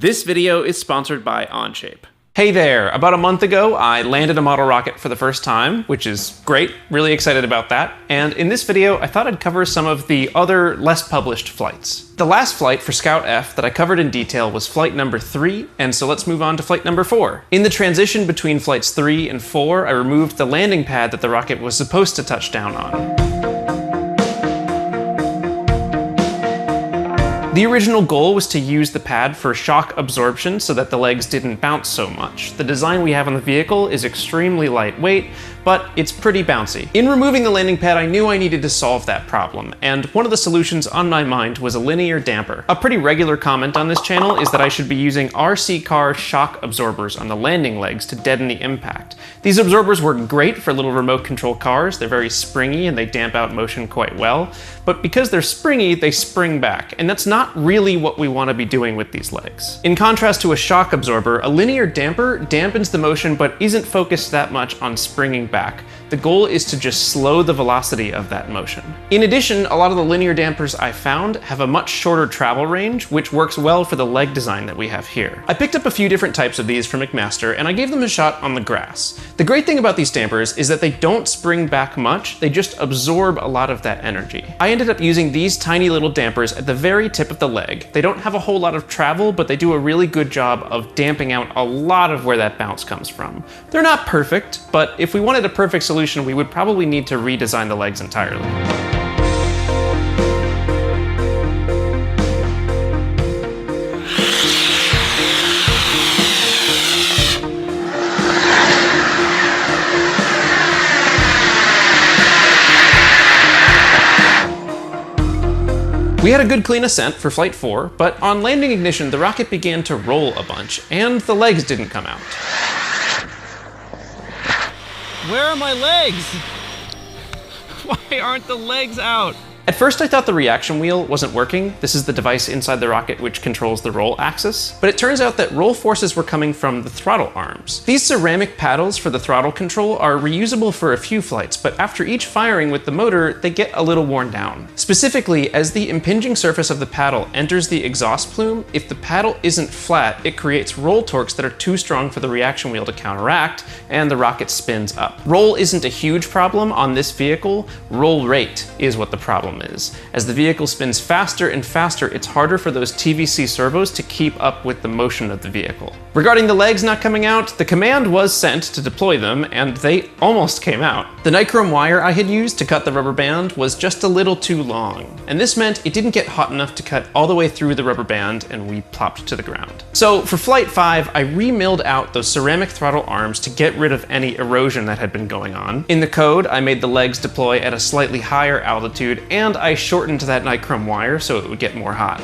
This video is sponsored by Onshape. Hey there! About a month ago, I landed a model rocket for the first time, which is great, really excited about that. And in this video, I thought I'd cover some of the other less published flights. The last flight for Scout F that I covered in detail was flight number 3, and so let's move on to flight number 4. In the transition between flights 3 and 4, I removed the landing pad that the rocket was supposed to touch down on. The original goal was to use the pad for shock absorption so that the legs didn't bounce so much. The design we have on the vehicle is extremely lightweight, but it's pretty bouncy. In removing the landing pad, I knew I needed to solve that problem, and one of the solutions on my mind was a linear damper. A pretty regular comment on this channel is that I should be using RC car shock absorbers on the landing legs to deaden the impact. These absorbers work great for little remote control cars. They're very springy and they damp out motion quite well, but because they're springy, they spring back, and that's not really what we want to be doing with these legs. In contrast to a shock absorber, a linear damper dampens the motion but isn't focused that much on springing back. The goal is to just slow the velocity of that motion. In addition, a lot of the linear dampers I found have a much shorter travel range, which works well for the leg design that we have here. I picked up a few different types of these from McMaster, and I gave them a shot on the grass. The great thing about these dampers is that they don't spring back much, they just absorb a lot of that energy. I ended up using these tiny little dampers at the very tip of the leg. They don't have a whole lot of travel, but they do a really good job of damping out a lot of where that bounce comes from. They're not perfect, but if we wanted a perfect solution, we would probably need to redesign the legs entirely. We had a good clean ascent for Flight 4, but on landing ignition, the rocket began to roll a bunch, and the legs didn't come out. Where are my legs? Why aren't the legs out? At first I thought the reaction wheel wasn't working. This is the device inside the rocket which controls the roll axis. But it turns out that roll forces were coming from the throttle arms. These ceramic paddles for the throttle control are reusable for a few flights, but after each firing with the motor, they get a little worn down. Specifically, as the impinging surface of the paddle enters the exhaust plume, if the paddle isn't flat, it creates roll torques that are too strong for the reaction wheel to counteract, and the rocket spins up. Roll isn't a huge problem on this vehicle. Roll rate is what the problem is. As the vehicle spins faster and faster, it's harder for those TVC servos to keep up with the motion of the vehicle. Regarding the legs not coming out, the command was sent to deploy them, and they almost came out. The nichrome wire I had used to cut the rubber band was just a little too long, and this meant it didn't get hot enough to cut all the way through the rubber band, and we plopped to the ground. So for Flight 5, I re-milled out those ceramic throttle arms to get rid of any erosion that had been going on. In the code, I made the legs deploy at a slightly higher altitude, and I shortened that nichrome wire so it would get more hot.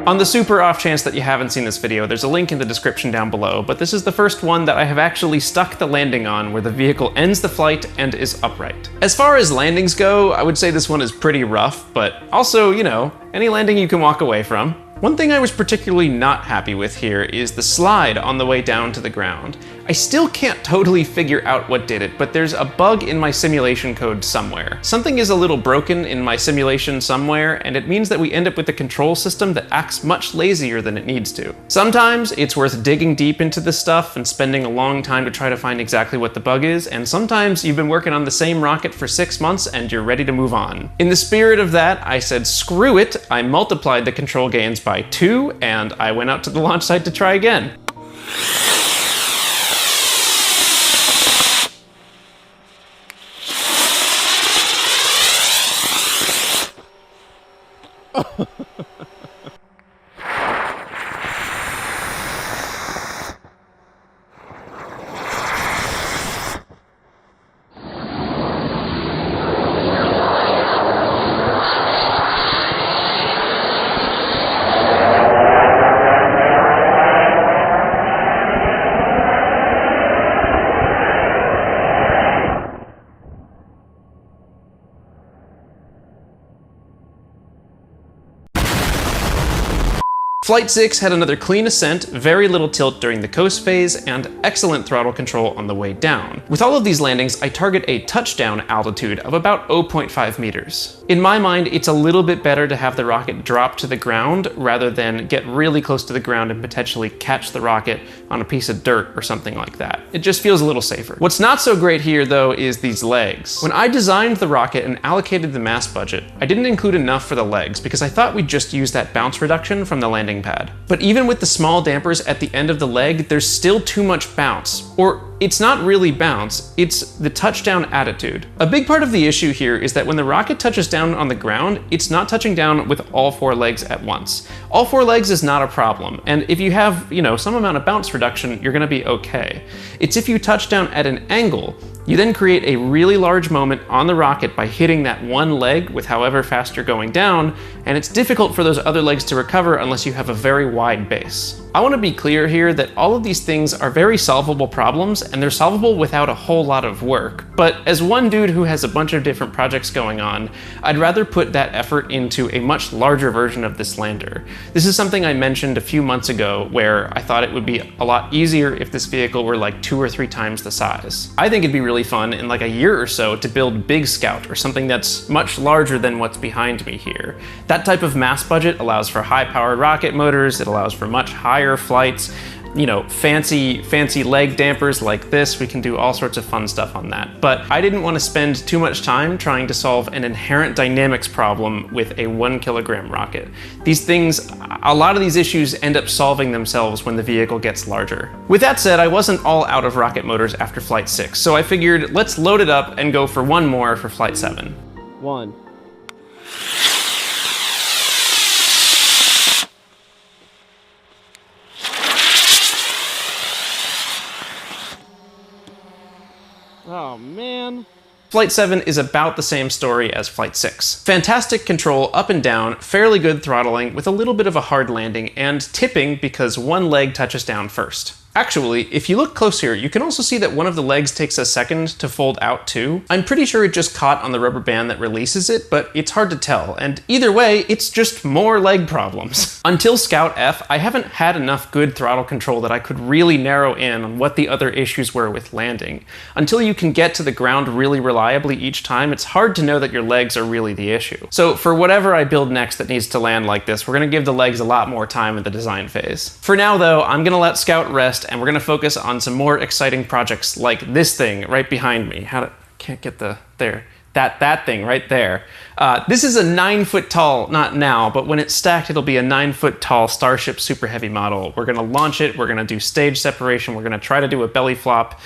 On the super off chance that you haven't seen this video, there's a link in the description down below, but this is the first one that I have actually stuck the landing on where the vehicle ends the flight and is upright. As far as landings go, I would say this one is pretty rough, but also, you know, any landing you can walk away from. One thing I was particularly not happy with here is the slide on the way down to the ground. I still can't totally figure out what did it, but there's a bug in my simulation code somewhere. Something is a little broken in my simulation somewhere, and it means that we end up with a control system that acts much lazier than it needs to. Sometimes it's worth digging deep into this stuff and spending a long time to try to find exactly what the bug is, and sometimes you've been working on the same rocket for 6 months and you're ready to move on. In the spirit of that, I said screw it, I multiplied the control gains by 2, and I went out to the launch site to try again. Flight 6 had another clean ascent, very little tilt during the coast phase, and excellent throttle control on the way down. With all of these landings, I target a touchdown altitude of about 0.5 meters. In my mind, it's a little bit better to have the rocket drop to the ground rather than get really close to the ground and potentially catch the rocket on a piece of dirt or something like that. It just feels a little safer. What's not so great here, though, is these legs. When I designed the rocket and allocated the mass budget, I didn't include enough for the legs because I thought we'd just use that bounce reduction from the landing pad. But even with the small dampers at the end of the leg, there's still too much bounce. Or it's not really bounce, it's the touchdown attitude. A big part of the issue here is that when the rocket touches down on the ground, it's not touching down with all 4 legs at once. All 4 legs is not a problem, and if you have, some amount of bounce reduction, you're gonna be okay. It's if you touch down at an angle, you then create a really large moment on the rocket by hitting that one leg with however fast you're going down, and it's difficult for those other legs to recover unless you have a very wide base. I want to be clear here that all of these things are very solvable problems, and they're solvable without a whole lot of work. But as one dude who has a bunch of different projects going on, I'd rather put that effort into a much larger version of this lander. This is something I mentioned a few months ago where I thought it would be a lot easier if this vehicle were like 2 or 3 times the size. I think it'd be really fun in like a year or so to build Big Scout or something that's much larger than what's behind me here. That type of mass budget allows for high-powered rocket motors, it allows for much higher flights, fancy leg dampers like this. We can do all sorts of fun stuff on that. But I didn't want to spend too much time trying to solve an inherent dynamics problem with a 1 kilogram rocket. These things, a lot of these issues end up solving themselves when the vehicle gets larger. With that said, I wasn't all out of rocket motors after Flight 6, so I figured let's load it up and go for one more for Flight 7. 1. Oh man. Flight 7 is about the same story as Flight 6. Fantastic control up and down, fairly good throttling with a little bit of a hard landing, and tipping because one leg touches down first. Actually, if you look closer, you can also see that one of the legs takes a second to fold out too. I'm pretty sure it just caught on the rubber band that releases it, but it's hard to tell, and either way, it's just more leg problems. Until Scout F, I haven't had enough good throttle control that I could really narrow in on what the other issues were with landing. Until you can get to the ground really reliably each time, it's hard to know that your legs are really the issue. So for whatever I build next that needs to land like this, we're gonna give the legs a lot more time in the design phase. For now though, I'm gonna let Scout rest and we're gonna focus on some more exciting projects like this thing right behind me. Can't get that thing right there. This is a 9-foot tall, not now, but when it's stacked, it'll be a 9-foot tall Starship Super Heavy model. We're gonna launch it, we're gonna do stage separation, we're gonna try to do a belly flop.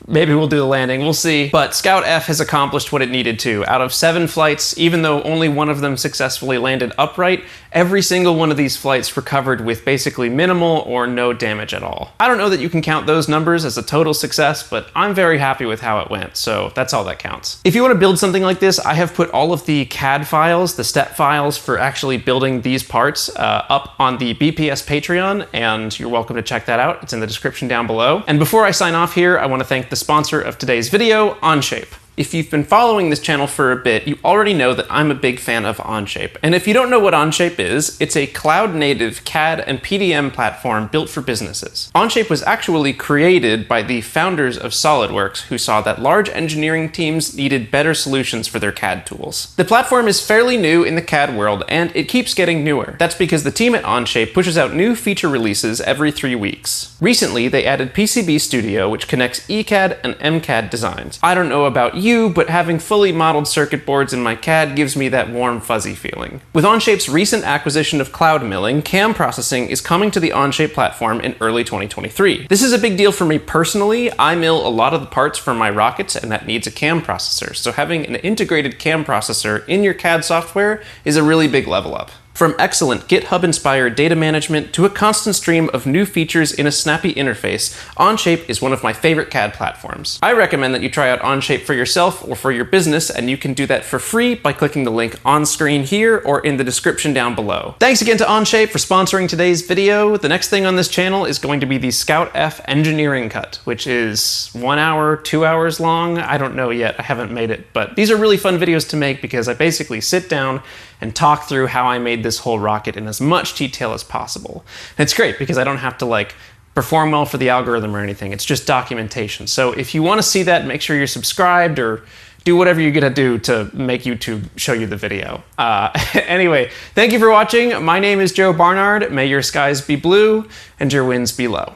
Maybe we'll do the landing, we'll see. But Scout F has accomplished what it needed to. Out of 7 flights, even though only one of them successfully landed upright, every single one of these flights recovered with basically minimal or no damage at all. I don't know that you can count those numbers as a total success, but I'm very happy with how it went, so that's all that counts. If you want to build something like this, I have put all of the CAD files, the step files for actually building these parts up on the BPS Patreon, and you're welcome to check that out. It's in the description down below. And before I sign off here, I want to thank the sponsor of today's video, Onshape. If you've been following this channel for a bit, you already know that I'm a big fan of Onshape. And if you don't know what Onshape is, it's a cloud-native CAD and PDM platform built for businesses. Onshape was actually created by the founders of SolidWorks, who saw that large engineering teams needed better solutions for their CAD tools. The platform is fairly new in the CAD world, and it keeps getting newer. That's because the team at Onshape pushes out new feature releases every 3 weeks. Recently, they added PCB Studio, which connects ECAD and MCAD designs. I don't know about you, but having fully modeled circuit boards in my CAD gives me that warm, fuzzy feeling. With Onshape's recent acquisition of Cloud Milling, CAM processing is coming to the Onshape platform in early 2023. This is a big deal for me personally. I mill a lot of the parts for my rockets, and that needs a CAM processor, so having an integrated CAM processor in your CAD software is a really big level up. From excellent GitHub-inspired data management to a constant stream of new features in a snappy interface, Onshape is one of my favorite CAD platforms. I recommend that you try out Onshape for yourself or for your business, and you can do that for free by clicking the link on screen here or in the description down below. Thanks again to Onshape for sponsoring today's video. The next thing on this channel is going to be the Scout F engineering cut, which is 1 hour, 2 hours long. I don't know yet, I haven't made it, but these are really fun videos to make because I basically sit down and talk through how I made this whole rocket in as much detail as possible. And it's great because I don't have to like perform well for the algorithm or anything. It's just documentation. So if you want to see that, make sure you're subscribed or do whatever you're gonna do to make YouTube show you the video. Anyway, thank you for watching. My name is Joe Barnard. May your skies be blue and your winds be low.